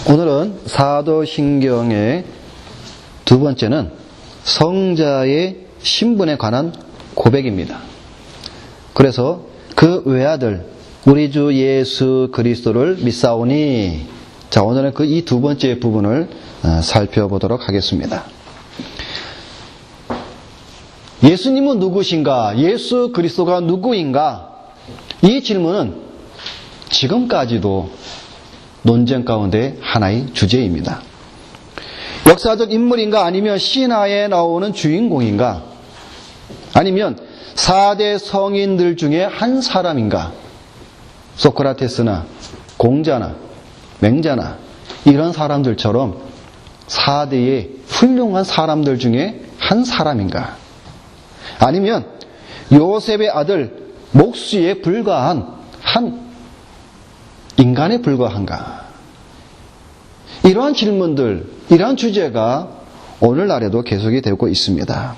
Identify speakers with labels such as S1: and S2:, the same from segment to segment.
S1: 오늘은 사도신경의 두 번째는 성자의 신분에 관한 고백입니다. 그래서 그 외아들 우리 주 예수 그리스도를 믿사오니, 자, 오늘은 그 이 두 번째 부분을 살펴보도록 하겠습니다. 예수님은 누구신가? 예수 그리스도가 누구인가? 이 질문은 지금까지도 논쟁 가운데 하나의 주제입니다. 역사적 인물인가? 아니면 신화에 나오는 주인공인가? 아니면 4대 성인들 중에 한 사람인가? 소크라테스나 공자나 맹자나 이런 사람들처럼 4대의 훌륭한 사람들 중에 한 사람인가? 아니면 요셉의 아들 목수에 불과한 한 인간에 불과한가? 이러한 질문들, 이러한 주제가 오늘날에도 계속이 되고 있습니다.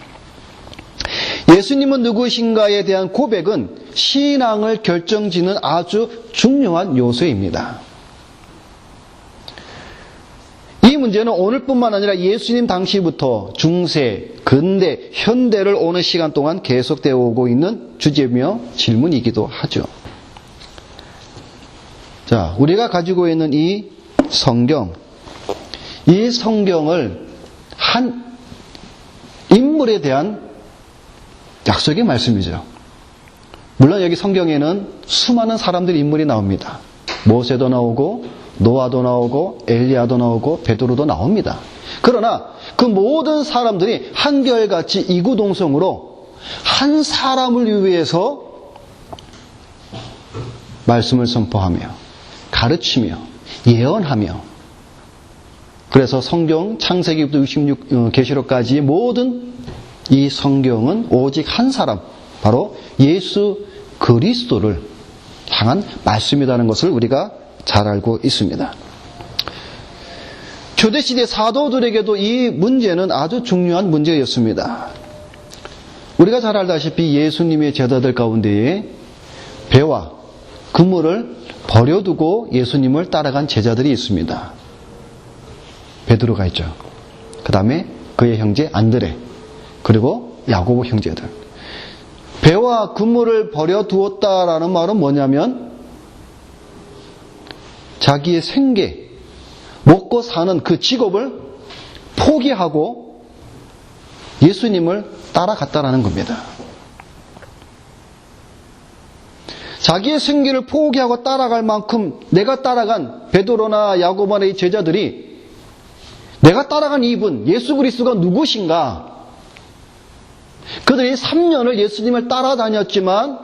S1: 예수님은 누구신가에 대한 고백은 신앙을 결정짓는 아주 중요한 요소입니다. 이 문제는 오늘뿐만 아니라 예수님 당시부터 중세, 근대, 현대를 오는 시간 동안 계속되어 오고 있는 주제며 질문이기도 하죠. 자, 우리가 가지고 있는 이 성경을 한 인물에 대한 약속의 말씀이죠. 물론 여기 성경에는 수많은 사람들의 인물이 나옵니다. 모세도 나오고 노아도 나오고 엘리야도 나오고 베드로도 나옵니다. 그러나 그 모든 사람들이 한결같이 이구동성으로 한 사람을 위해서 말씀을 선포하며 가르치며 예언하며, 그래서 성경 창세기부터 66 계시록까지의 모든 이 성경은 오직 한 사람, 바로 예수 그리스도를 향한 말씀이라는 것을 우리가 잘 알고 있습니다. 초대시대 사도들에게도 이 문제는 아주 중요한 문제였습니다. 우리가 잘 알다시피 예수님의 제자들 가운데에 배와 그물을 버려두고 예수님을 따라간 제자들이 있습니다. 베드로가 있죠. 그 다음에 그의 형제 안드레, 그리고 야고보 형제들. 배와 그물을 버려두었다라는 말은 뭐냐면 자기의 생계, 먹고 사는 그 직업을 포기하고 예수님을 따라갔다라는 겁니다. 자기의 생계를 포기하고 따라갈 만큼 내가 따라간 베드로나 야고보나 이 제자들이, 내가 따라간 이분 예수 그리스도가 누구신가? 그들이 3년을 예수님을 따라다녔지만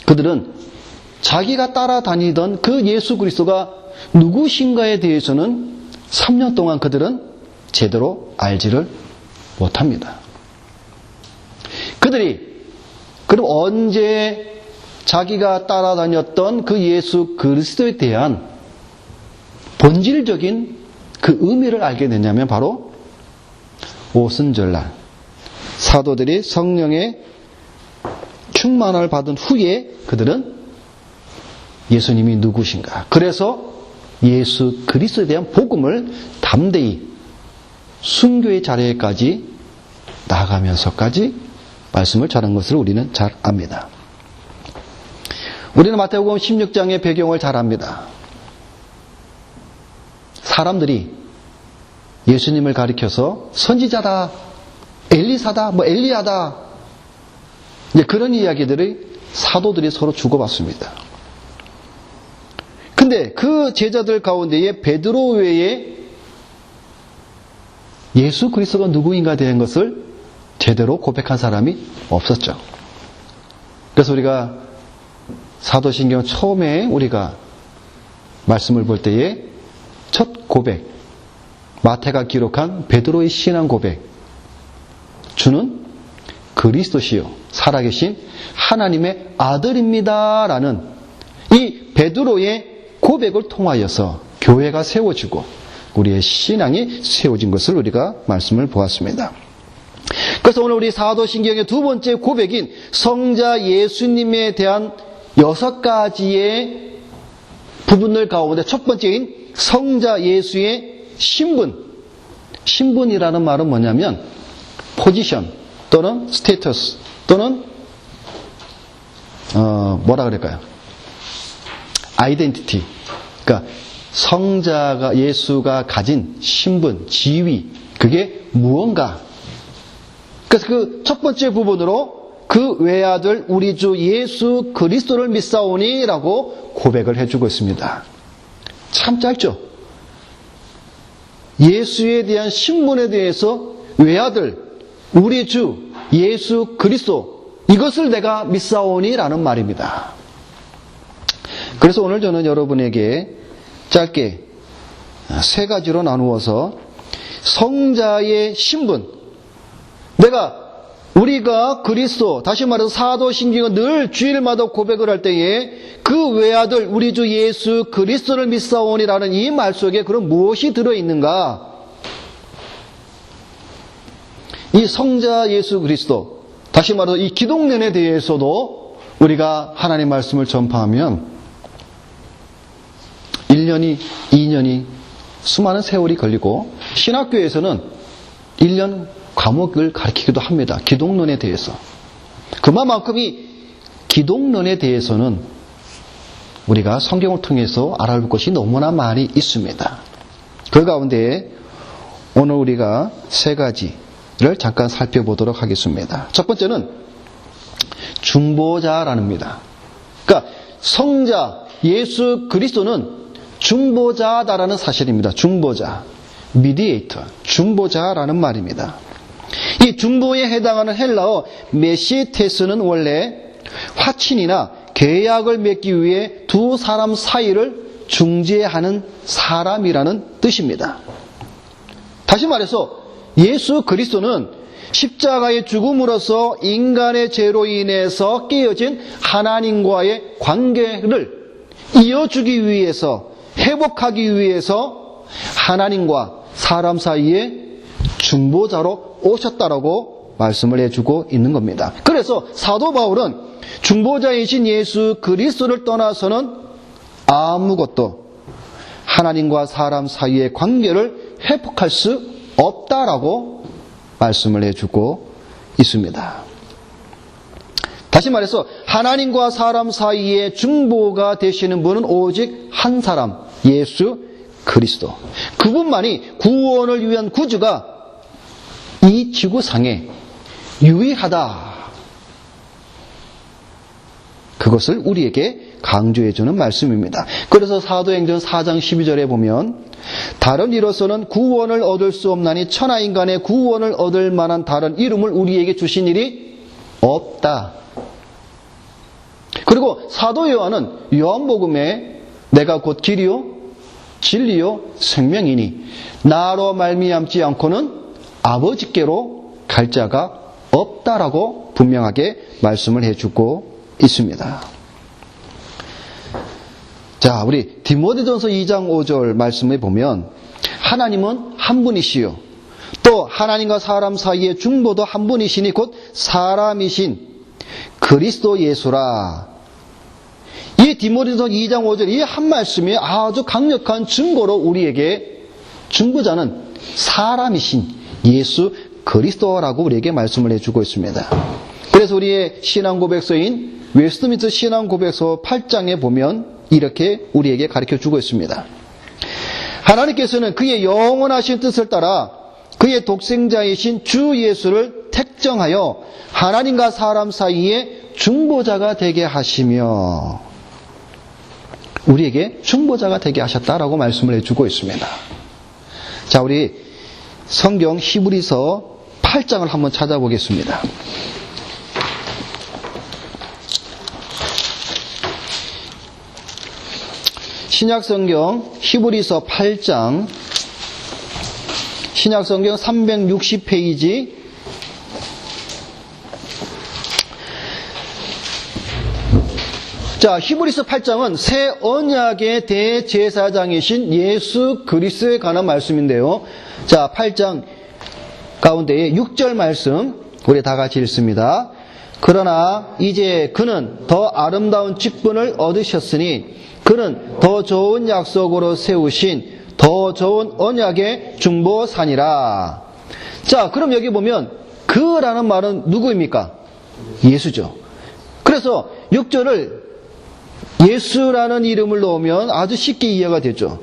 S1: 그들은 자기가 따라다니던 그 예수 그리스도가 누구신가에 대해서는 3년 동안 그들은 제대로 알지를 못합니다. 그들이 그럼 언제 자기가 따라다녔던 그 예수 그리스도에 대한 본질적인 그 의미를 알게 됐냐면 바로 오순절날 사도들이 성령의 충만을 받은 후에 그들은 예수님이 누구신가, 그래서 예수 그리스도에 대한 복음을 담대히 순교의 자리에까지 나가면서까지 말씀을 전한 것을 우리는 잘 압니다. 우리는 마태복음 16장의 배경을 잘 압니다. 사람들이 예수님을 가리켜서 선지자다, 엘리사다, 엘리야다, 그런 이야기들을 사도들이 서로 주고받습니다. 근데 그 제자들 가운데에 베드로 외에 예수 그리스도가 누구인가 대한 것을 제대로 고백한 사람이 없었죠. 그래서 우리가 사도신경 처음에 우리가 말씀을 볼 때에 첫 고백, 마태가 기록한 베드로의 신앙 고백, 주는 그리스도시요 살아계신 하나님의 아들입니다 라는 이 베드로의 고백을 통하여서 교회가 세워지고 우리의 신앙이 세워진 것을 우리가 말씀을 보았습니다. 그래서 오늘 우리 사도신경의 두 번째 고백인 성자 예수님에 대한 6가지의 부분들 가운데 첫 번째인 성자 예수의 신분이라는 말은 뭐냐면 포지션 또는 스테이터스 또는 뭐라 그럴까요? 아이덴티티. 그러니까 성자가 예수가 가진 신분, 지위, 그게 무언가. 그래서 그 첫 번째 부분으로 그 외아들 우리 주 예수 그리스도를 믿사오니라고 고백을 해주고 있습니다. 참 짧죠? 예수에 대한 신분에 대해서 외아들 우리 주 예수 그리스도 이것을 내가 믿사오니라는 말입니다. 그래서 오늘 저는 여러분에게 짧게 세 가지로 나누어서 성자의 신분, 우리가 그리스도, 다시 말해서 사도신경은 늘 주일마다 고백을 할 때에 그 외아들 우리 주 예수 그리스도를 믿사오니라는 이 말 속에 그럼 무엇이 들어있는가? 이 성자 예수 그리스도, 다시 말해서 이 기독론에 대해서도 우리가 하나님 말씀을 전파하면 1년이, 2년이 수많은 세월이 걸리고 신학교에서는 1년 과목을 가르치기도 합니다. 기독론에 대해서. 그만큼 이 기독론에 대해서는 우리가 성경을 통해서 알아볼 것이 너무나 많이 있습니다. 그 가운데 오늘 우리가 세 가지를 잠깐 살펴보도록 하겠습니다. 첫 번째는 중보자라는 겁니다. 그러니까 성자 예수 그리스도는 중보자다라는 사실입니다. 중보자, 미디에이터, 중보자라는 말입니다. 이 중보에 해당하는 헬라어 메시테스는 원래 화친이나 계약을 맺기 위해 두 사람 사이를 중재하는 사람이라는 뜻입니다. 다시 말해서 예수 그리스도는 십자가의 죽음으로써 인간의 죄로 인해서 깨어진 하나님과의 관계를 이어주기 위해서, 회복하기 위해서 하나님과 사람 사이에 중보자로 오셨다라고 말씀을 해주고 있는 겁니다. 그래서 사도 바울은 중보자이신 예수 그리스도를 떠나서는 아무것도 하나님과 사람 사이의 관계를 회복할 수 없다라고 말씀을 해주고 있습니다. 다시 말해서 하나님과 사람 사이의 중보가 되시는 분은 오직 한 사람, 예수 그리스도. 그분만이 구원을 위한 구주가 이 지구상에 유일하다. 그것을 우리에게 강조해주는 말씀입니다. 그래서 사도행전 4장 12절에 보면 다른 이로서는 구원을 얻을 수 없나니 천하인간의 구원을 얻을 만한 다른 이름을 우리에게 주신 일이 없다. 그리고 사도 요한은 요한복음에 내가 곧 길이요 진리요 생명이니 나로 말미암지 않고는 아버지께로 갈 자가 없다라고 분명하게 말씀을 해주고 있습니다. 자, 우리 디모데전서 2장 5절 말씀에 보면 하나님은 한 분이시요 또 하나님과 사람 사이의 중보도 한 분이시니 곧 사람이신 그리스도 예수라. 이 디모데전서 2장 5절 이 한 말씀이 아주 강력한 증거로 우리에게 중보자는 사람이신 예수 그리스도라고 우리에게 말씀을 해주고 있습니다. 그래서 우리의 신앙고백서인 웨스트민스터 신앙고백서 8장에 보면 이렇게 우리에게 가르쳐주고 있습니다. 하나님께서는 그의 영원하신 뜻을 따라 그의 독생자이신 주 예수를 택정하여 하나님과 사람 사이에 중보자가 되게 하시며 우리에게 중보자가 되게 하셨다라고 말씀을 해주고 있습니다. 자, 우리 성경 히브리서 8장을 한번 찾아보겠습니다. 신약성경 히브리서 8장 신약성경 360페이지 자, 히브리서 8장은 새 언약의 대제사장이신 예수 그리스도에 관한 말씀인데요. 자, 8장 가운데에 6절 말씀 우리 다 같이 읽습니다. 그러나 이제 그는 더 아름다운 직분을 얻으셨으니 그는 더 좋은 약속으로 세우신 더 좋은 언약의 중보산이라. 자, 그럼 여기 보면 그라는 말은 누구입니까? 예수죠. 그래서 6절을 예수라는 이름을 넣으면 아주 쉽게 이해가 되죠.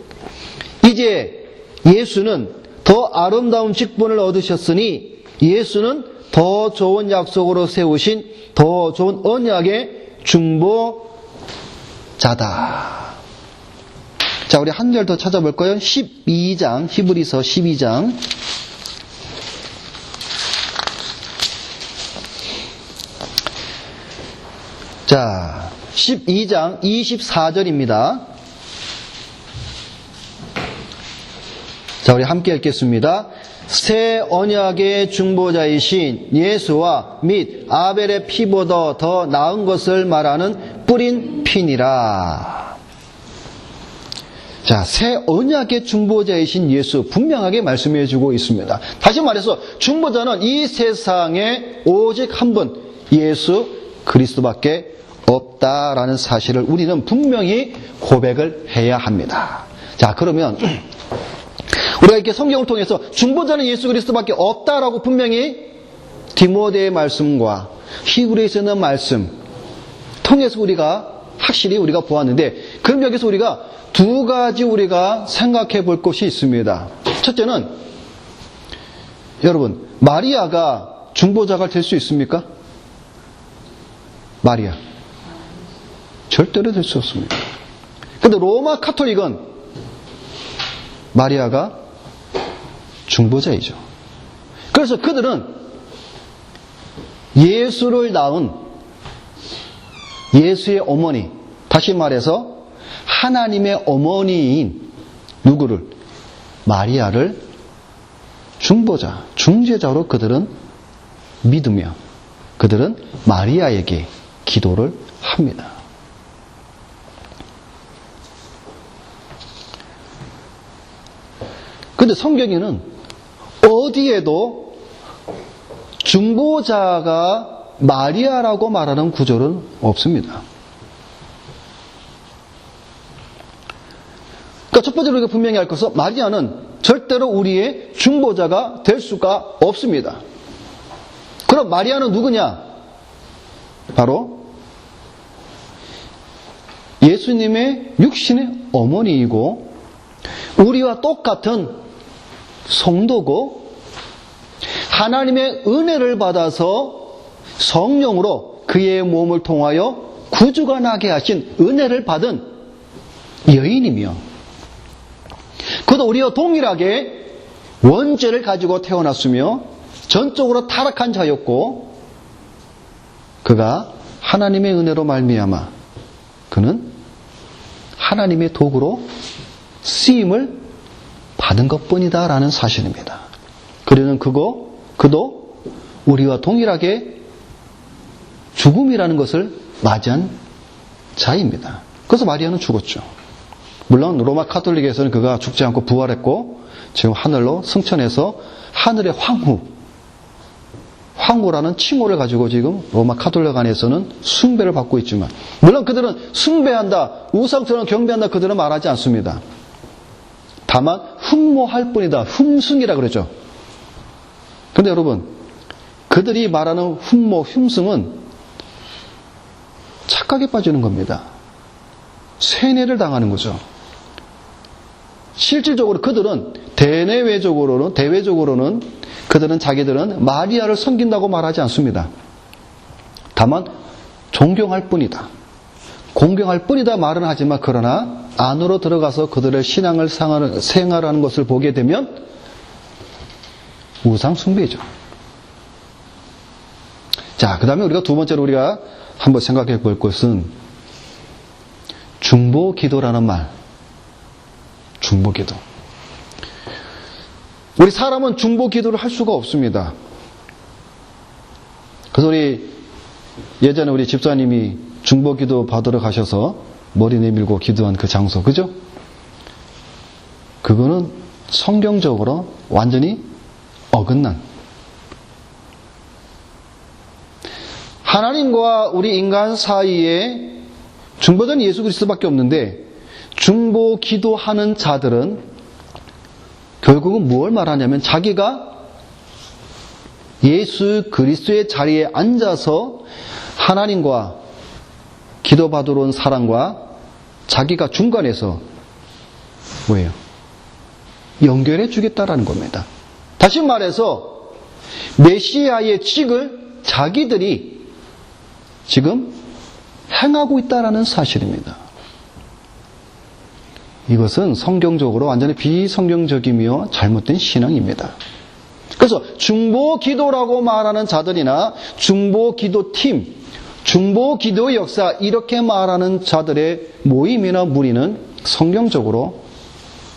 S1: 이제 예수는 더 아름다운 직분을 얻으셨으니 예수는 더 좋은 약속으로 세우신 더 좋은 언약의 중보자다. 자, 우리 한 절 더 찾아볼 거예요. 12장, 히브리서 12장. 자, 12장 24절입니다. 자, 우리 함께 읽겠습니다. 새 언약의 중보자이신 예수와 및 아벨의 피보다 더 나은 것을 말하는 뿌린 피니라. 자, 새 언약의 중보자이신 예수 분명하게 말씀해 주고 있습니다. 다시 말해서 중보자는 이 세상에 오직 한 분, 예수 그리스도밖에 없다라는 사실을 우리는 분명히 고백을 해야 합니다. 자, 그러면 우리가 이렇게 성경을 통해서 중보자는 예수 그리스도밖에 없다라고 분명히 디모데의 말씀과 히브리서에 있는 말씀 통해서 우리가 확실히 우리가 보았는데, 그럼 여기서 우리가 두 가지 우리가 생각해 볼 것이 있습니다. 첫째는 여러분, 마리아가 중보자가 될 수 있습니까? 마리아 절대로 될 수 없습니다. 그런데 로마 카톨릭은 마리아가 중보자이죠. 그래서 그들은 예수를 낳은 예수의 어머니, 다시 말해서 하나님의 어머니인 누구를? 마리아를 중보자, 중재자로 그들은 믿으며 그들은 마리아에게 기도를 합니다. 그런데 성경에는 어디에도 중보자가 마리아라고 말하는 구절은 없습니다. 그러니까 첫 번째로 우리가 분명히 알 것은 마리아는 절대로 우리의 중보자가 될 수가 없습니다. 그럼 마리아는 누구냐? 바로 예수님의 육신의 어머니이고 우리와 똑같은 성도고 하나님의 은혜를 받아서 성령으로 그의 몸을 통하여 구주가 나게 하신 은혜를 받은 여인이며 그도 우리와 동일하게 원죄를 가지고 태어났으며 전적으로 타락한 자였고 그가 하나님의 은혜로 말미암아 그는 하나님의 도구로 쓰임을 받은 것뿐이다 라는 사실입니다. 그러는 그도 우리와 동일하게 죽음이라는 것을 맞이한 자입니다. 그래서 마리아는 죽었죠. 물론 로마 카톨릭에서는 그가 죽지 않고 부활했고 지금 하늘로 승천해서 하늘의 황후라는 칭호를 가지고 지금 로마 카톨릭 안에서는 숭배를 받고 있지만 물론 그들은 숭배한다, 우상처럼 경배한다 그들은 말하지 않습니다. 다만 흠모할 뿐이다. 흠숭이라 그러죠. 그런데 여러분, 그들이 말하는 흠승은 착각에 빠지는 겁니다. 세뇌를 당하는 거죠. 실질적으로 그들은 대외적으로는 그들은 자기들은 마리아를 섬긴다고 말하지 않습니다. 다만 존경할 뿐이다. 공경할 뿐이다 말은 하지만 그러나 안으로 들어가서 그들의 신앙을 생활하는 것을 보게 되면 우상 숭배죠. 자, 그 다음에 우리가 두 번째로 우리가 한번 생각해 볼 것은 중보기도라는 말. 중보기도. 우리 사람은 중보기도를 할 수가 없습니다. 그래서 예전에 우리 집사님이 중보기도 받으러 가셔서 머리 내밀고 기도한 그 장소, 그죠? 그거는 성경적으로 완전히 어긋난 하나님과 우리 인간 사이에 중보자는 예수 그리스도밖에 없는데 중보 기도하는 자들은 결국은 무엇을 말하냐면 자기가 예수 그리스도의 자리에 앉아서 하나님과 기도받으러 온 사람과 자기가 중간에서 뭐예요? 연결해 주겠다라는 겁니다. 다시 말해서 메시아의 직을 자기들이 지금 행하고 있다라는 사실입니다. 이것은 성경적으로 완전히 비성경적이며 잘못된 신앙입니다. 그래서 중보 기도라고 말하는 자들이나 중보 기도팀, 중보 기도 역사 이렇게 말하는 자들의 모임이나 무리는 성경적으로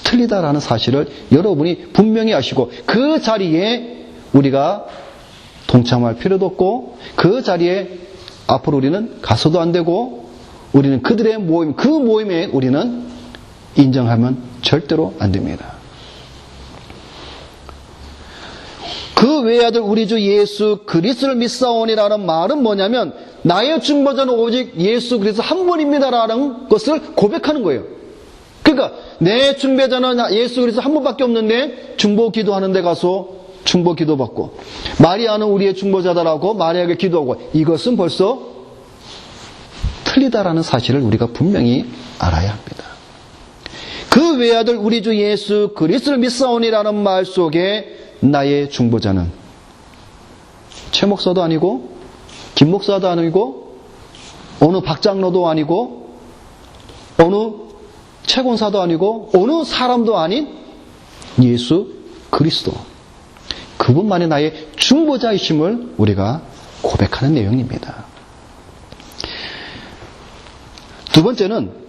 S1: 틀리다라는 사실을 여러분이 분명히 아시고 그 자리에 우리가 동참할 필요도 없고 그 자리에 앞으로 우리는 가서도 안 되고 우리는 그들의 모임, 그 모임에 우리는 인정하면 절대로 안 됩니다. 그 외아들 우리 주 예수 그리스도를 믿사오니라는 말은 뭐냐면 나의 중보자는 오직 예수 그리스도 한 분입니다라는 것을 고백하는 거예요. 그러니까 내 중보자는 예수 그리스도 한 분밖에 없는데 중보 기도하는 데 가서 중보 기도 받고 마리아는 우리의 중보자다라고 마리아에게 기도하고 이것은 벌써 틀리다라는 사실을 우리가 분명히 알아야 합니다. 그 외아들 우리 주 예수 그리스도를 믿사오니라는 말 속에 나의 중보자는 최 목사도 아니고 김 목사도 아니고 어느 박장로도 아니고 어느 채권사도 아니고 어느 사람도 아닌 예수 그리스도 그분만이 나의 중보자이심을 우리가 고백하는 내용입니다. 두 번째는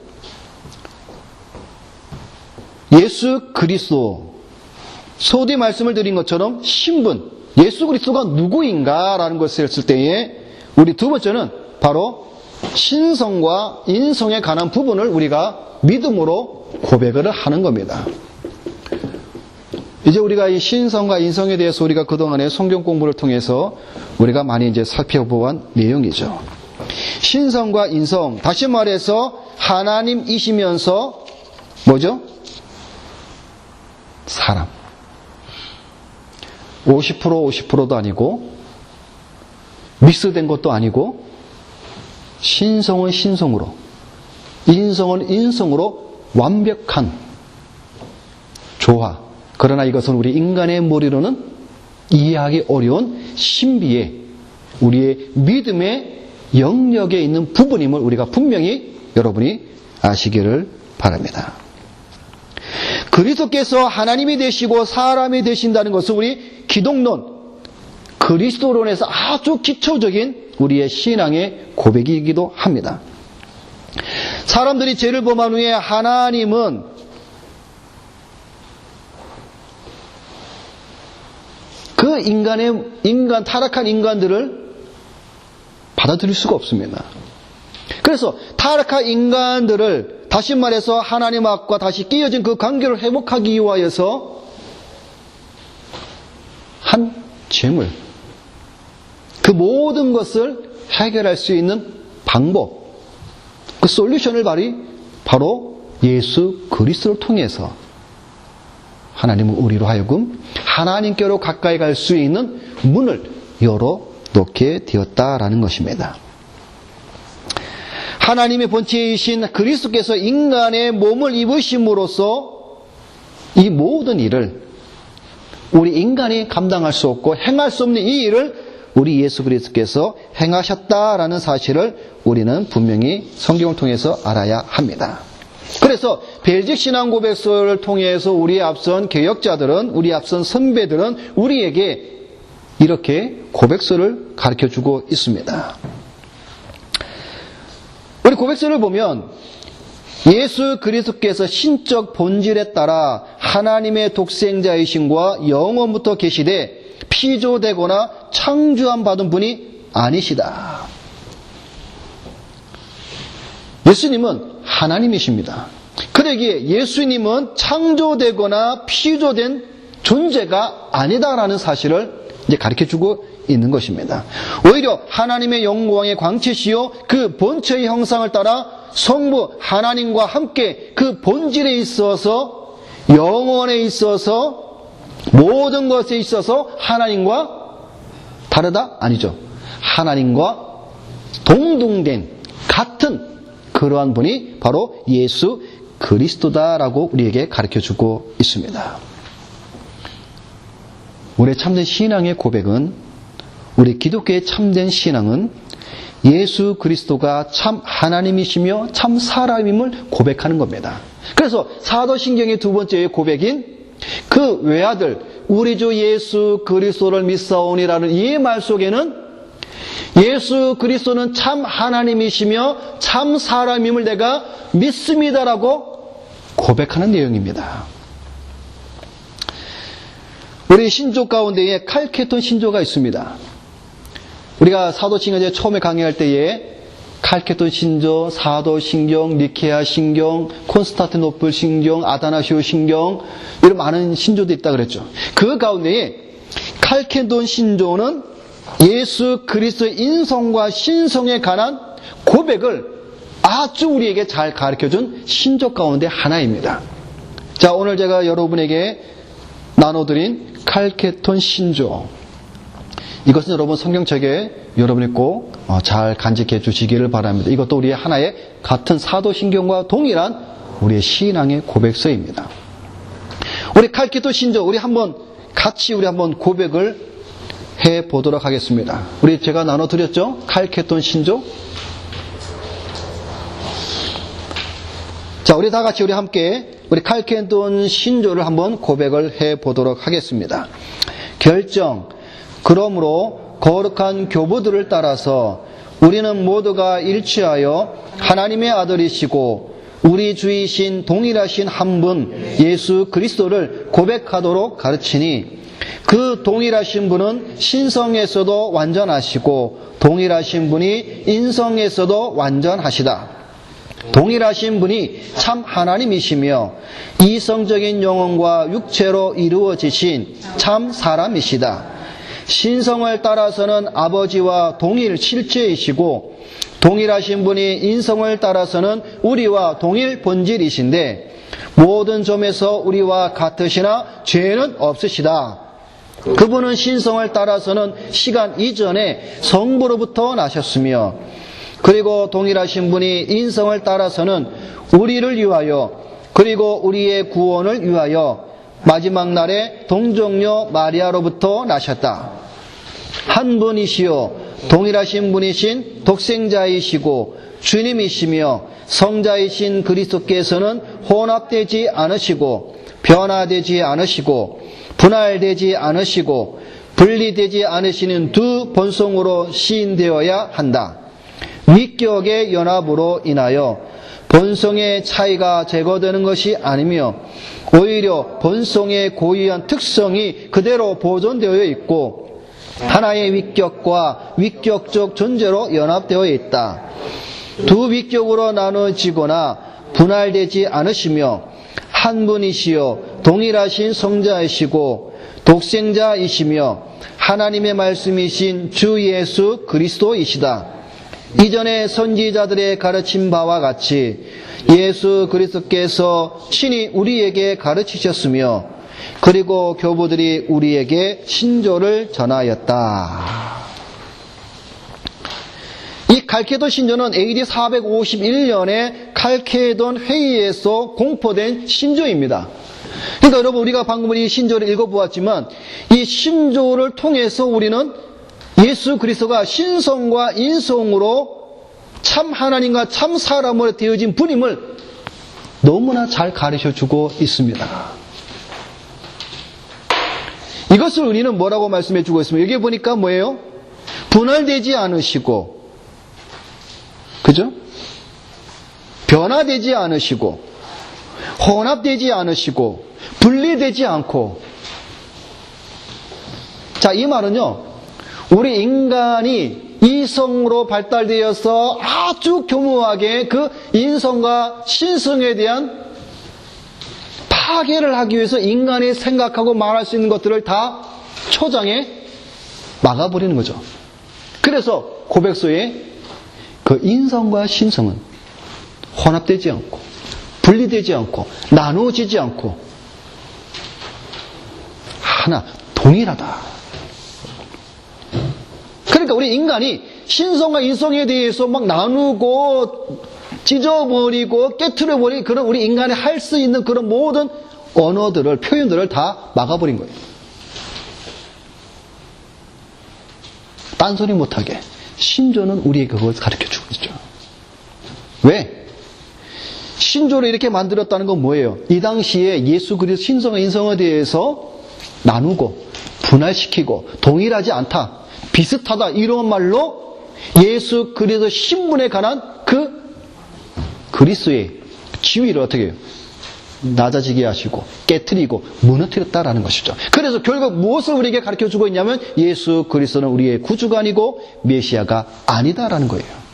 S1: 예수 그리스도 소디 말씀을 드린 것처럼 신분 예수 그리스도가 누구인가라는 것을 했을 때에 우리 두 번째는 바로 신성과 인성에 관한 부분을 우리가 믿음으로 고백을 하는 겁니다. 이제 우리가 이 신성과 인성에 대해서 우리가 그동안의 성경 공부를 통해서 우리가 많이 이제 살펴보았 내용이죠. 신성과 인성, 다시 말해서 하나님이시면서 뭐죠? 사람. 50%도 아니고 믹스된 것도 아니고 신성은 신성으로 인성은 인성으로 완벽한 조화. 그러나 이것은 우리 인간의 머리로는 이해하기 어려운 신비의 우리의 믿음의 영역에 있는 부분임을 우리가 분명히 여러분이 아시기를 바랍니다. 그리스도께서 하나님이 되시고 사람이 되신다는 것은 우리 기독론, 그리스도론에서 아주 기초적인 우리의 신앙의 고백이기도 합니다. 사람들이 죄를 범한 후에 하나님은 그 타락한 인간들을 받아들일 수가 없습니다. 그래서 타락한 인간들을 다시 말해서 하나님 앞과 다시 끼어진 그 관계를 회복하기 위하여서 한 재물, 그 모든 것을 해결할 수 있는 방법, 그 솔루션을 바로 예수 그리스도를 통해서 하나님은 우리로 하여금 하나님께로 가까이 갈 수 있는 문을 열어놓게 되었다라는 것입니다. 하나님의 본체이신 그리스도께서 인간의 몸을 입으심으로써 이 모든 일을 우리 인간이 감당할 수 없고 행할 수 없는 이 일을 우리 예수 그리스도께서 행하셨다라는 사실을 우리는 분명히 성경을 통해서 알아야 합니다. 그래서 벨직 신앙 고백서를 통해서 우리의 앞선 개혁자들은, 우리 앞선 선배들은 우리에게 이렇게 고백서를 가르쳐주고 있습니다. 우리 고백서를 보면 예수 그리스도께서 신적 본질에 따라 하나님의 독생자이심과 영원부터 계시되 피조되거나 창조함 받은 분이 아니시다. 예수님은 하나님이십니다. 그러기에 예수님은 창조되거나 피조된 존재가 아니다라는 사실을 이제 가르쳐주고 있는 것입니다. 오히려 하나님의 영광의 광채시요 그 본체의 형상을 따라 성부 하나님과 함께 그 본질에 있어서, 영혼에 있어서, 모든 것에 있어서 하나님과 다르다? 아니죠. 하나님과 동등된 같은 그러한 분이 바로 예수 그리스도다라고 우리에게 가르쳐주고 있습니다. 우리의 참된 신앙의 고백은, 우리 기독교의 참된 신앙은 예수 그리스도가 참 하나님이시며 참 사람임을 고백하는 겁니다. 그래서 사도신경의 두 번째의 고백인 그 외아들 우리 주 예수 그리스도를 믿사오니라는 이 말 속에는 예수 그리스도는 참 하나님이시며 참 사람임을 내가 믿습니다라고 고백하는 내용입니다. 우리 신조 가운데에 칼케톤 신조가 있습니다. 우리가 사도신경제 처음에 강의할 때에 칼케톤 신조, 사도신경, 니케아 신경, 콘스탄티노플 신경, 아다나시오 신경, 이런 많은 신조도 있다 그랬죠. 그 가운데에 칼케톤 신조는 예수 그리스도의 인성과 신성에 관한 고백을 아주 우리에게 잘 가르쳐준 신조 가운데 하나입니다. 자, 오늘 제가 여러분에게 나눠드린 칼케톤 신조, 이것은 여러분 성경책에 여러분이 꼭 잘 간직해 주시기를 바랍니다. 이것도 우리의 하나의 같은 사도신경과 동일한 우리의 신앙의 고백서입니다. 우리 칼케톤 신조, 우리 같이 한번 고백을 해 보도록 하겠습니다. 우리 제가 나눠드렸죠? 칼케톤 신조. 자, 우리 다 같이 우리 함께 우리 칼케톤 신조를 한번 고백을 해 보도록 하겠습니다. 결정. 그러므로 거룩한 교부들을 따라서 우리는 모두가 일치하여 하나님의 아들이시고 우리 주이신 동일하신 한 분 예수 그리스도를 고백하도록 가르치니, 그 동일하신 분은 신성에서도 완전하시고 동일하신 분이 인성에서도 완전하시다. 동일하신 분이 참 하나님이시며 이성적인 영혼과 육체로 이루어지신 참 사람이시다. 신성을 따라서는 아버지와 동일 실체이시고 동일하신 분이 인성을 따라서는 우리와 동일 본질이신데 모든 점에서 우리와 같으시나 죄는 없으시다. 그분은 신성을 따라서는 시간 이전에 성부로부터 나셨으며 그리고 동일하신 분이 인성을 따라서는 우리를 위하여 그리고 우리의 구원을 위하여 마지막 날에 동정녀 마리아로부터 나셨다. 한 분이시요 동일하신 분이신 독생자이시고 주님이시며 성자이신 그리스도께서는 혼합되지 않으시고 변화되지 않으시고 분할되지 않으시고 분리되지 않으시는 두 본성으로 시인되어야 한다. 위격의 연합으로 인하여 본성의 차이가 제거되는 것이 아니며 오히려 본성의 고유한 특성이 그대로 보존되어 있고 하나의 위격과 위격적 존재로 연합되어 있다. 두 위격으로 나눠지거나 분할되지 않으시며 한 분이시요 동일하신 성자이시고 독생자이시며 하나님의 말씀이신 주 예수 그리스도이시다. 이전에 선지자들의 가르친 바와 같이 예수 그리스도께서 친히 우리에게 가르치셨으며 그리고 교부들이 우리에게 신조를 전하였다. 이 칼케돈 신조는 AD 451년에 칼케돈 회의에서 공포된 신조입니다. 그러니까 여러분, 우리가 방금 이 신조를 읽어보았지만 이 신조를 통해서 우리는 예수 그리스도가 신성과 인성으로 참 하나님과 참 사람으로 되어진 분임을 너무나 잘 가르쳐주고 있습니다. 이것을 우리는 뭐라고 말씀해주고 있습니까? 여기 보니까 뭐예요? 분할되지 않으시고, 그죠? 변화되지 않으시고, 혼합되지 않으시고, 분리되지 않고. 자, 이 말은요, 우리 인간이 이성으로 발달되어서 아주 교묘하게 그 인성과 신성에 대한 파괴를 하기 위해서 인간이 생각하고 말할 수 있는 것들을 다 초장에 막아버리는 거죠. 그래서 고백서에 그 인성과 신성은 혼합되지 않고 분리되지 않고 나누어지지 않고 하나, 동일하다. 그러니까 우리 인간이 신성과 인성에 대해서 막 나누고 찢어버리고 깨트려버리고 그런 우리 인간이 할 수 있는 그런 모든 언어들을, 표현들을 다 막아버린 거예요. 딴소리 못하게. 신조는 우리에게 그걸 가르쳐주고 있죠. 왜? 신조를 이렇게 만들었다는 건 뭐예요? 이 당시에 예수 그리스도 신성과 인성에 대해서 나누고 분할시키고 동일하지 않다, 비슷하다 이런 말로 예수 그리스도 신분에 관한 그 그리스도의 지위를 어떻게 해요? 낮아지게 하시고 깨트리고 무너뜨렸다라는 것이죠. 그래서 결국 무엇을 우리에게 가르쳐주고 있냐면 예수 그리스도는 우리의 구주가 아니고 메시아가 아니다라는 거예요.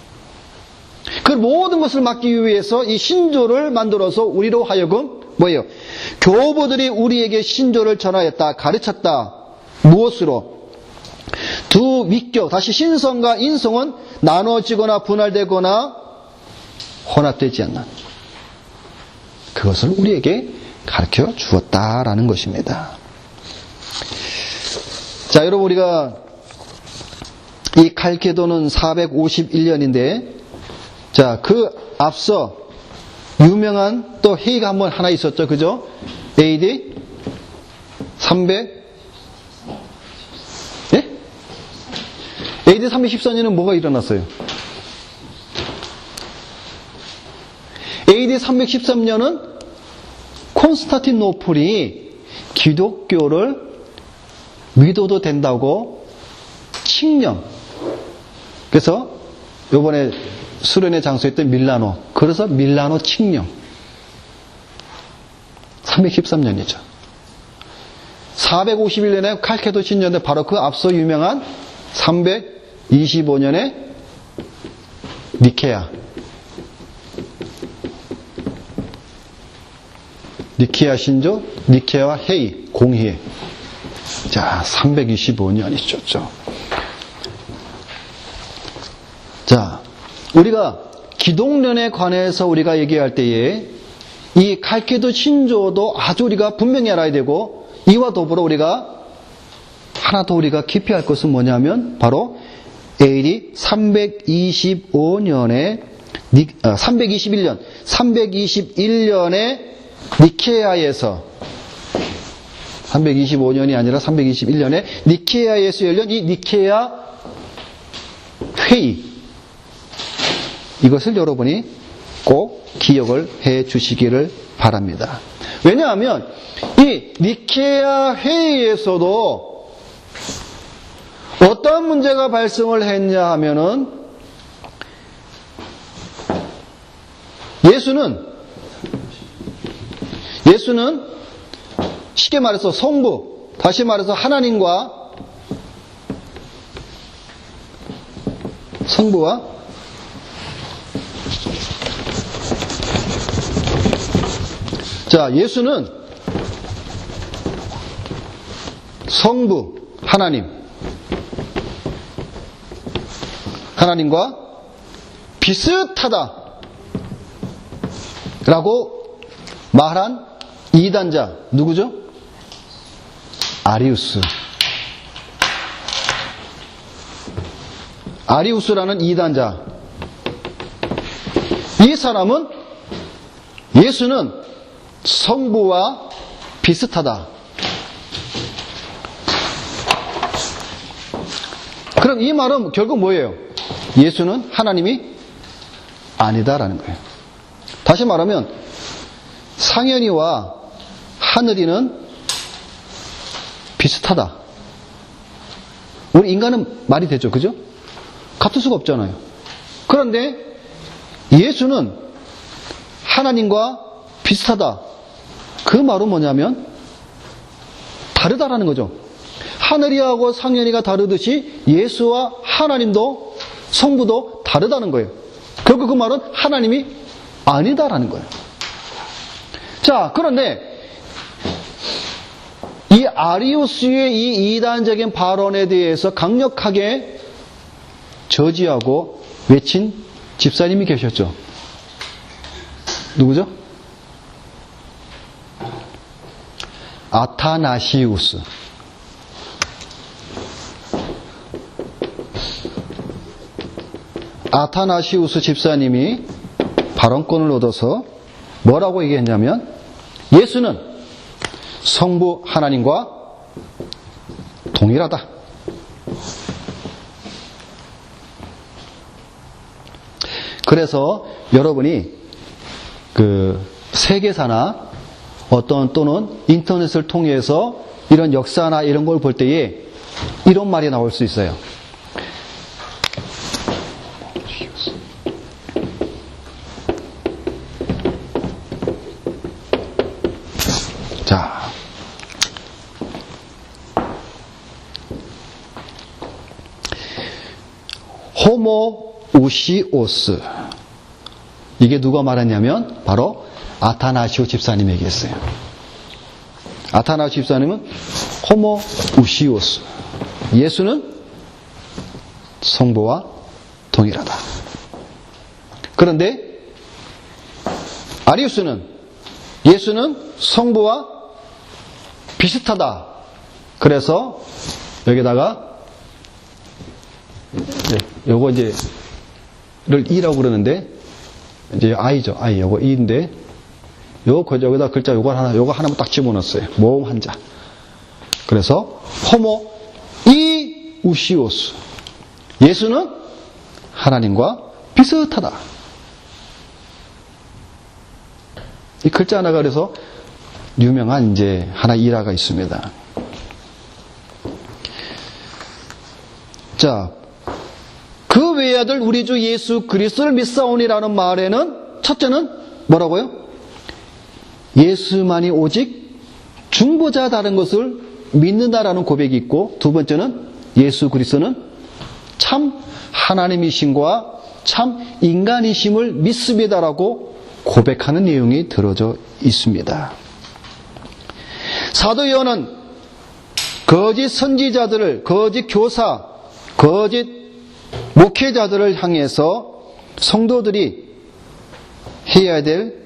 S1: 그 모든 것을 막기 위해서 이 신조를 만들어서 우리로 하여금 뭐예요? 교부들이 우리에게 신조를 전하였다, 가르쳤다. 무엇으로? 두 위격, 다시 신성과 인성은 나눠지거나 분할되거나 혼합되지 않는 그것을 우리에게 가르쳐 주었다라는 것입니다. 자, 여러분 우리가 이 칼케도는 451년인데 자, 그 앞서 유명한 또 회의가 한번 하나 있었죠. 그죠? AD 300 예? AD 314년은 뭐가 일어났어요? AD 313년은 콘스탄티노플이 기독교를 믿어도 된다고 칙령. 그래서 이번에 수련회 장소였던 밀라노. 그래서 밀라노 칙령. 313년이죠. 451년에 칼케도 신년대 바로 그 앞서 유명한 325년에 니케아. 니케아 신조, 니케아 회의, 공회. 자, 325년이 있었죠. 자, 우리가 기독론에 관해서 우리가 얘기할 때에 이 칼케도 신조도 아주 우리가 분명히 알아야 되고 이와 더불어 우리가 하나 더 우리가 깊이 할 것은 뭐냐면 바로 AD 321년에 니케아에서 325년이 아니라 321년에 니케아에서 열린 이 니케아 회의, 이것을 여러분이 꼭 기억을 해 주시기를 바랍니다. 왜냐하면 이 니케아 회의에서도 어떤 문제가 발생을 했냐 하면은 예수는 쉽게 말해서 성부, 다시 말해서 하나님과 성부와 자, 예수는 성부, 하나님과 비슷하다 라고 말한 이단자 누구죠? 아리우스라는 이단자. 이 사람은 예수는 성부와 비슷하다. 그럼 이 말은 결국 뭐예요? 예수는 하나님이 아니다라는 거예요. 다시 말하면 상현이와 하늘이는 비슷하다. 우리 인간은 말이 되죠. 그죠? 같을 수가 없잖아요. 그런데 예수는 하나님과 비슷하다. 그 말은 뭐냐면 다르다라는 거죠. 하늘이하고 상현이가 다르듯이 예수와 하나님도 성부도 다르다는 거예요. 결국 그 말은 하나님이 아니다라는 거예요. 자, 그런데 이 아리우스의 이 이단적인 발언에 대해서 강력하게 저지하고 외친 집사님이 계셨죠. 누구죠? 아타나시우스. 아타나시우스 집사님이 발언권을 얻어서 뭐라고 얘기했냐면, 예수는 성부 하나님과 동일하다. 그래서 여러분이 세계사나 또는 인터넷을 통해서 이런 역사나 이런 걸 볼 때에 이런 말이 나올 수 있어요. 자, 호모우시오스. 이게 누가 말했냐면 바로 아타나시오 집사님이 얘기했어요. 아타나시오 집사님은 호모우시오스. 예수는 성부와 동일하다. 그런데 아리우스는 예수는 성부와 비슷하다. 그래서 여기다가 요거 이제 를 E라고 그러는데 이제 I죠. I. 요거 E인데 여기다 글자 요거 하나만 딱 집어넣었어요. 모음 한자. 그래서 호모 이우시오스. 예수는 하나님과 비슷하다. 이 글자 하나가 그래서 유명한 이제 하나 일화가 있습니다. 자, 그 외아들 우리 주 예수 그리스도를 믿사오니라는 말에는 첫째는 뭐라고요? 예수만이 오직 중보자 다른 것을 믿는다라는 고백이 있고, 두 번째는 예수 그리스도는 참 하나님이심과 참 인간이심을 믿습니다라고 고백하는 내용이 들어져 있습니다. 사도 요한은 거짓 선지자들을, 거짓 교사, 거짓 목회자들을 향해서 성도들이 해야 될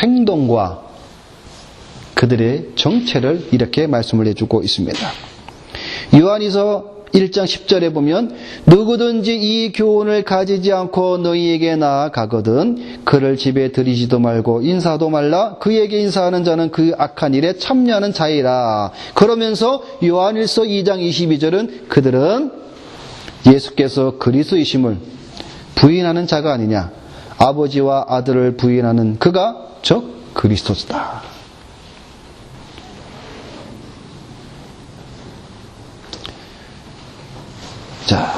S1: 행동과 그들의 정체를 이렇게 말씀을 해주고 있습니다. 요한이서 1장 10절에 보면 누구든지 이 교훈을 가지지 않고 너희에게 나아가거든 그를 집에 들이지도 말고 인사도 말라. 그에게 인사하는 자는 그 악한 일에 참여하는 자이라. 그러면서 요한일서 2장 22절은 그들은 예수께서 그리스도이심을 부인하는 자가 아니냐. 아버지와 아들을 부인하는 그가 즉 그리스도다. 자,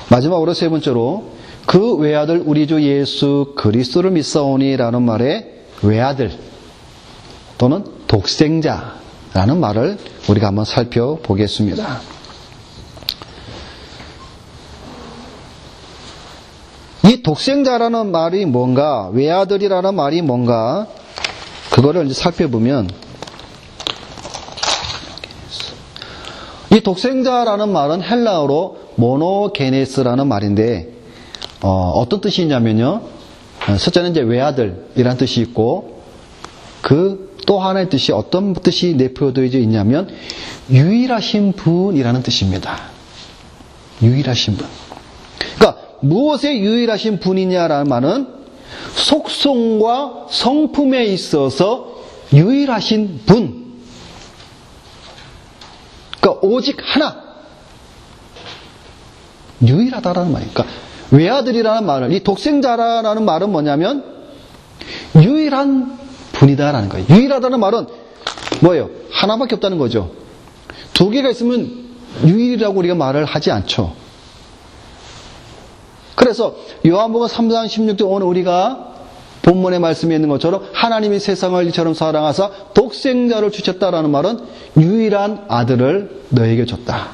S1: 마지막으로 세 번째로 그 외아들 우리 주 예수 그리스도를 믿사오니라는 말에 외아들 또는 독생자라는 말을 우리가 한번 살펴보겠습니다. 이 독생자라는 말이 뭔가, 외아들이라는 말이 뭔가, 그거를 이제 살펴보면 이 독생자라는 말은 헬라어로 모노게네스라는 말인데 어떤 뜻이 있냐면요. 첫째는 이제 외아들이라는 뜻이 있고 그 또 하나의 뜻이 어떤 뜻이 내포되어 있냐면 유일하신 분이라는 뜻입니다. 유일하신 분. 그러니까 무엇에 유일하신 분이냐라는 말은 속성과 성품에 있어서 유일하신 분. 그러니까 오직 하나. 유일하다라는 말이에요. 그러니까 외아들이라는 말을, 이 독생자라는 말은 뭐냐면 유일한 분이다라는 거예요. 유일하다는 말은 뭐예요? 하나밖에 없다는 거죠. 두 개가 있으면 유일이라고 우리가 말을 하지 않죠. 그래서 요한복음 3장 16절 오늘 우리가 본문의 말씀에 있는 것처럼 하나님이 세상을 이처럼 사랑하사 독생자를 주셨다라는 말은 유일한 아들을 너에게 줬다.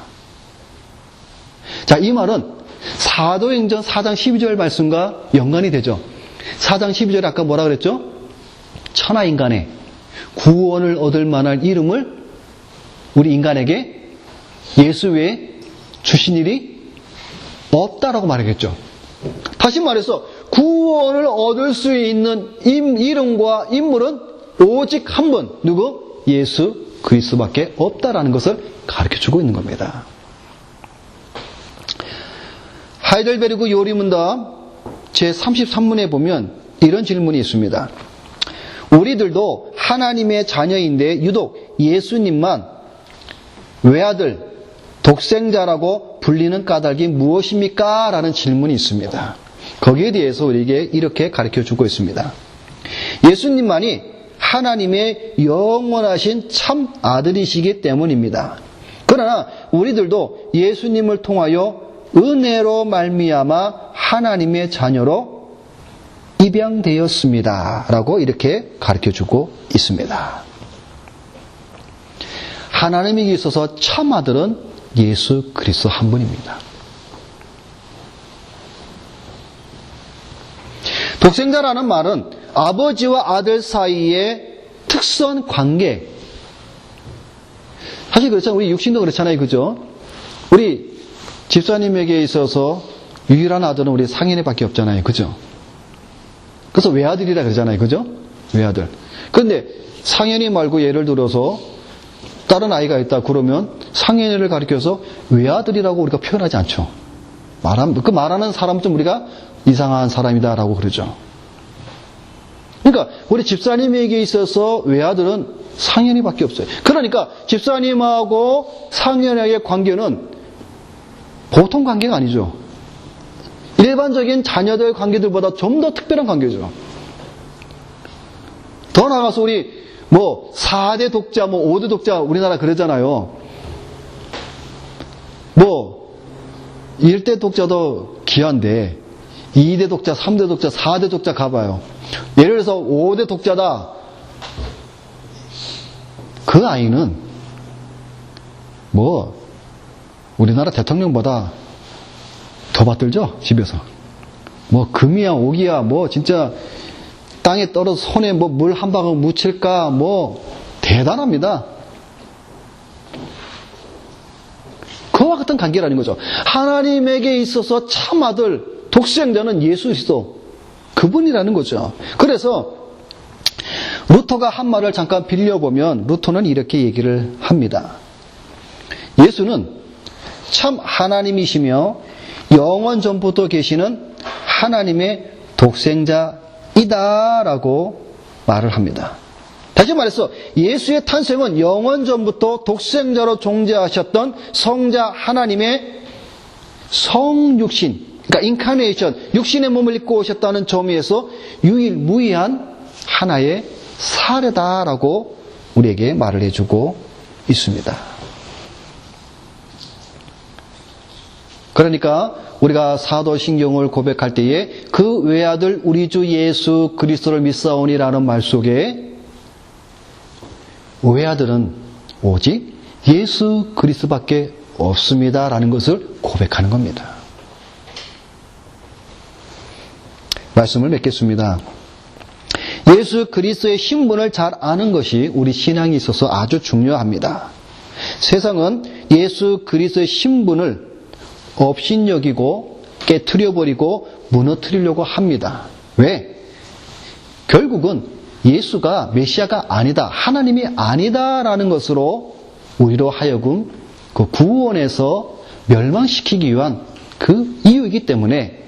S1: 자, 이 말은 사도행전 4장 12절 말씀과 연관이 되죠. 4장 12절에 아까 뭐라 그랬죠? 천하인간의 구원을 얻을 만한 이름을 우리 인간에게 예수 외에 주신 일이 없다라고 말했겠죠. 다시 말해서 구원을 얻을 수 있는 이름과 인물은 오직 한 분, 누구? 예수 그리스도밖에 없다라는 것을 가르쳐주고 있는 겁니다. 하이델베르그 요리문답 제33문에 보면 이런 질문이 있습니다. 우리들도 하나님의 자녀인데 유독 예수님만 외아들, 독생자라고 불리는 까닭이 무엇입니까? 라는 질문이 있습니다. 거기에 대해서 우리에게 이렇게 가르쳐주고 있습니다. 예수님만이 하나님의 영원하신 참 아들이시기 때문입니다. 그러나 우리들도 예수님을 통하여 은혜로 말미암아 하나님의 자녀로 입양되었습니다. 라고 이렇게 가르쳐주고 있습니다. 하나님에게 있어서 참 아들은 예수 그리스도 한 분입니다. 독생자라는 말은 아버지와 아들 사이의 특선 관계. 사실 그렇잖아요. 우리 육신도 그렇잖아요. 그죠? 우리 집사님에게 있어서 유일한 아들은 우리 상현이밖에 없잖아요. 그죠? 그래서 외아들이라 그러잖아요. 그죠? 외아들. 그런데 상현이 말고 예를 들어서 다른 아이가 있다 그러면 상현이를 가리켜서 외아들이라고 우리가 표현하지 않죠. 그 말하는 사람 좀 우리가 이상한 사람이다라고 그러죠. 그러니까 우리 집사님에게 있어서 외아들은 상현이밖에 없어요. 그러니까 집사님하고 상현이의 관계는 보통 관계가 아니죠. 일반적인 자녀들 관계들보다 좀 더 특별한 관계죠. 더 나아가서 우리 4대 독자, 5대 독자 우리나라 그러잖아요. 1대 독자도 귀한데 2대 독자, 3대 독자, 4대 독자 가봐요. 예를 들어서 5대 독자다. 그 아이는 우리나라 대통령보다 더 받들죠? 집에서. 금이야, 옥이야, 진짜 땅에 떨어져 손에 물 한 방울 묻힐까, 대단합니다. 그와 같은 관계라는 거죠. 하나님에게 있어서 참 아들, 독생자는 예수 그리스도, 그분이라는 거죠. 그래서 루터가 한 말을 잠깐 빌려보면 루터는 이렇게 얘기를 합니다. 예수는 참 하나님이시며 영원 전부터 계시는 하나님의 독생자이다라고 말을 합니다. 다시 말해서 예수의 탄생은 영원 전부터 독생자로 존재하셨던 성자 하나님의 성육신, 그러니까 인카네이션, 육신의 몸을 입고 오셨다는 점에서 유일무이한 하나의 사례다라고 우리에게 말을 해주고 있습니다. 그러니까 우리가 사도신경을 고백할 때에 그 외아들 우리 주 예수 그리스도를 믿사오니라는 말 속에 외아들은 오직 예수 그리스도밖에 없습니다라는 것을 고백하는 겁니다. 말씀을 맺겠습니다. 예수 그리스도의 신분을 잘 아는 것이 우리 신앙에 있어서 아주 중요합니다. 세상은 예수 그리스도의 신분을 업신여기고 깨트려버리고 무너뜨리려고 합니다. 왜? 결국은 예수가 메시아가 아니다, 하나님이 아니다라는 것으로 우리로 하여금 그 구원에서 멸망시키기 위한 그 이유이기 때문에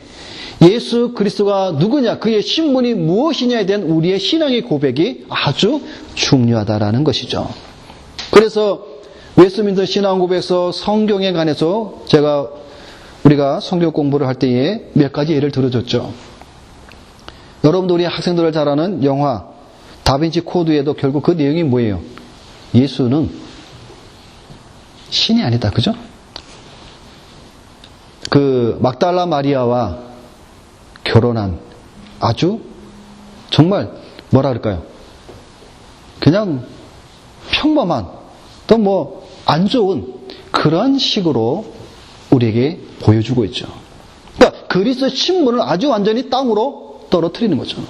S1: 예수 그리스도가 누구냐, 그의 신분이 무엇이냐에 대한 우리의 신앙의 고백이 아주 중요하다라는 것이죠. 그래서 웨스트민스터 신앙고백서 성경에 관해서 우리가 성경 공부를 할 때에 몇 가지 예를 들어줬죠. 여러분들 우리 학생들을 잘 아는 영화 다빈치 코드에도 결국 그 내용이 뭐예요? 예수는 신이 아니다. 그죠? 그 막달라 마리아와 결혼한 아주 정말 뭐라 그럴까요? 그냥 평범한 또 안 좋은 그런 식으로 우리에게 보여주고 있죠. 그러니까 그리스도의 신분을 아주 완전히 땅으로 떨어뜨리는 거죠.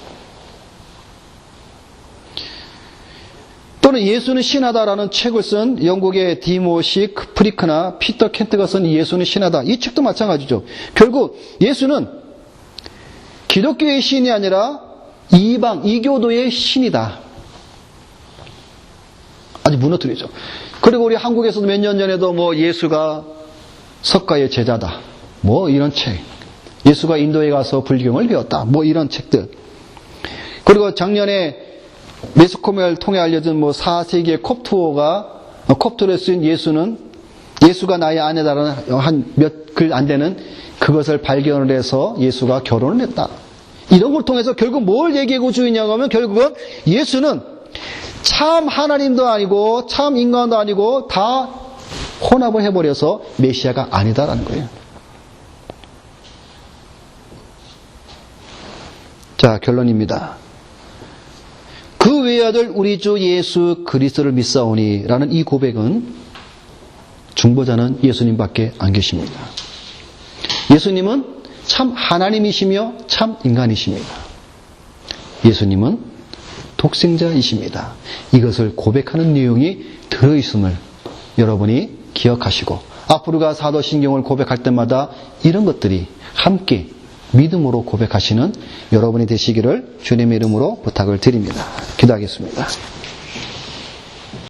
S1: 또는 예수는 신하다라는 책을 쓴 영국의 디모시 프리크나 피터 켄트가 쓴 예수는 신하다. 이 책도 마찬가지죠. 결국 예수는 기독교의 신이 아니라 이교도의 신이다. 아주 무너뜨리죠. 그리고 우리 한국에서도 몇 년 전에도 예수가 석가의 제자다. 이런 책. 예수가 인도에 가서 불경을 배웠다. 이런 책들. 그리고 작년에 매스컴을 통해 알려진 4세기의 콥트로 쓰인 예수가 나의 아내다라는 한 몇 글 안 되는 그것을 발견을 해서 예수가 결혼을 했다. 이런 걸 통해서 결국 뭘 얘기하고 주느냐고 하면 결국은 예수는 참 하나님도 아니고 참 인간도 아니고 다 혼합을 해버려서 메시아가 아니다라는 거예요. 자, 결론입니다. 그 외아들 우리 주 예수 그리스도를 믿사오니 라는 이 고백은 중보자는 예수님밖에 안 계십니다. 예수님은 참 하나님이시며 참 인간이십니다. 예수님은 독생자이십니다. 이것을 고백하는 내용이 들어있음을 여러분이 기억하시고 앞으로가 사도신경을 고백할 때마다 이런 것들이 함께 믿음으로 고백하시는 여러분이 되시기를 주님의 이름으로 부탁을 드립니다. 기도하겠습니다.